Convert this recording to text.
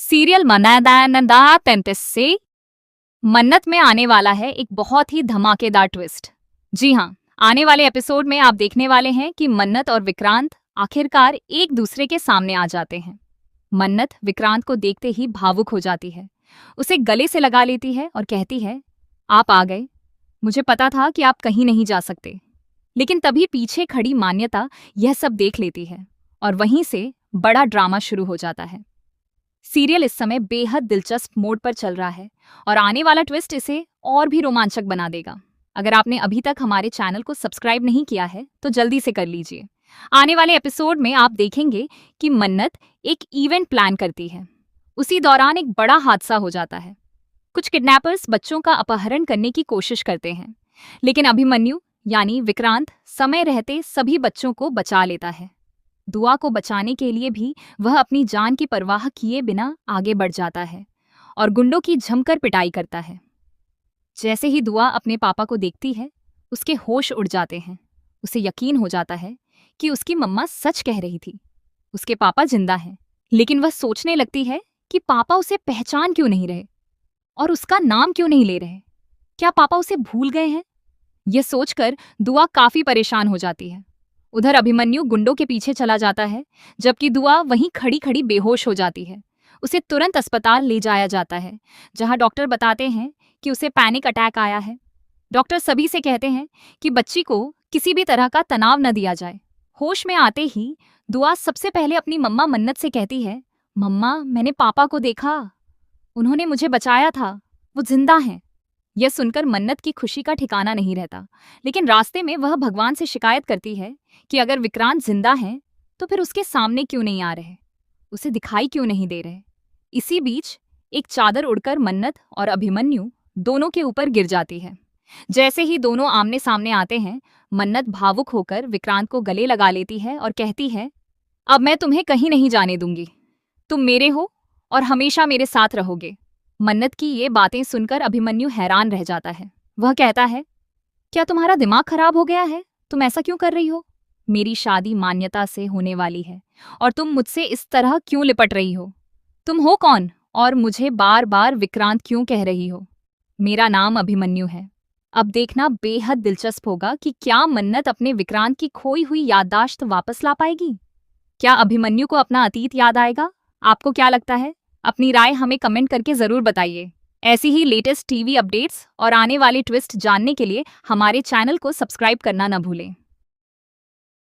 Serial मन्नत तैंतीस से मन्नत में आने वाला है एक बहुत ही धमाकेदार ट्विस्ट। जी हाँ, आने वाले एपिसोड में आप देखने वाले हैं कि मन्नत और विक्रांत आखिरकार एक दूसरे के सामने आ जाते हैं। मन्नत विक्रांत को देखते ही भावुक हो जाती है, उसे गले से लगा लेती है और कहती है, आप आ गए। मुझे पता था कि आप कहीं नहीं जा सकते। लेकिन तभी पीछे खड़ी मान्यता यह सब देख लेती है और वहीं से बड़ा ड्रामा शुरू हो जाता है। सीरियल इस समय बेहद दिलचस्प मोड पर चल रहा है और आने वाला ट्विस्ट इसे और भी रोमांचक बना देगा। अगर आपने अभी तक हमारे चैनल को सब्सक्राइब नहीं किया है तो जल्दी से कर लीजिए। आने वाले एपिसोड में आप देखेंगे कि मन्नत एक इवेंट प्लान करती है। उसी दौरान एक बड़ा हादसा हो जाता है। कुछ किडनैपर्स बच्चों का अपहरण करने की कोशिश करते हैं, लेकिन अभिमन्यु यानी विक्रांत समय रहते सभी बच्चों को बचा लेता है। दुआ को बचाने के लिए भी वह अपनी जान की परवाह किए बिना आगे बढ़ जाता है और गुंडों की जमकर पिटाई करता है। जैसे ही दुआ अपने पापा को देखती है, उसके होश उड़ जाते हैं। उसे यकीन हो जाता है कि उसकी मम्मा सच कह रही थी, उसके पापा जिंदा हैं। लेकिन वह सोचने लगती है कि पापा उसे पहचान क्यों नहीं रहे और उसका नाम क्यों नहीं ले रहे। क्या पापा उसे भूल गए हैं? यह सोचकर दुआ काफी परेशान हो जाती है। उधर अभिमन्यु गुंडों के पीछे चला जाता है, जबकि दुआ वहीं खड़ी खड़ी बेहोश हो जाती है। उसे तुरंत अस्पताल ले जाया जाता है, जहां डॉक्टर बताते हैं कि उसे पैनिक अटैक आया है। डॉक्टर सभी से कहते हैं कि बच्ची को किसी भी तरह का तनाव न दिया जाए। होश में आते ही दुआ सबसे पहले अपनी मम्मा मन्नत से कहती है, मम्मा, मैंने पापा को देखा, उन्होंने मुझे बचाया था, वो जिंदा हैं। यह सुनकर मन्नत की खुशी का ठिकाना नहीं रहता, लेकिन रास्ते में वह भगवान से शिकायत करती है कि अगर विक्रांत जिंदा है तो फिर उसके सामने क्यों नहीं आ रहे, उसे दिखाई क्यों नहीं दे रहे। इसी बीच एक चादर उड़कर मन्नत और अभिमन्यु दोनों के ऊपर गिर जाती है। जैसे ही दोनों आमने सामने आते हैं, मन्नत भावुक होकर विक्रांत को गले लगा लेती है और कहती है, अब मैं तुम्हें कहीं नहीं जाने दूंगी, तुम मेरे हो और हमेशा मेरे साथ रहोगे। मन्नत की ये बातें सुनकर अभिमन्यु हैरान रह जाता है। वह कहता है, क्या तुम्हारा दिमाग खराब हो गया है? तुम ऐसा क्यों कर रही हो? मेरी शादी मान्यता से होने वाली है और तुम मुझसे इस तरह क्यों लिपट रही हो? तुम हो कौन और मुझे बार बार विक्रांत क्यों कह रही हो? मेरा नाम अभिमन्यु है। अब देखना बेहद दिलचस्प होगा कि क्या मन्नत अपने विक्रांत की खोई हुई याददाश्त वापस ला पाएगी? क्या अभिमन्यु को अपना अतीत याद आएगा? आपको क्या लगता है? अपनी राय हमें कमेंट करके जरूर बताइए। ऐसी ही लेटेस्ट टीवी अपडेट्स और आने वाले ट्विस्ट जानने के लिए हमारे चैनल को सब्सक्राइब करना न भूलें।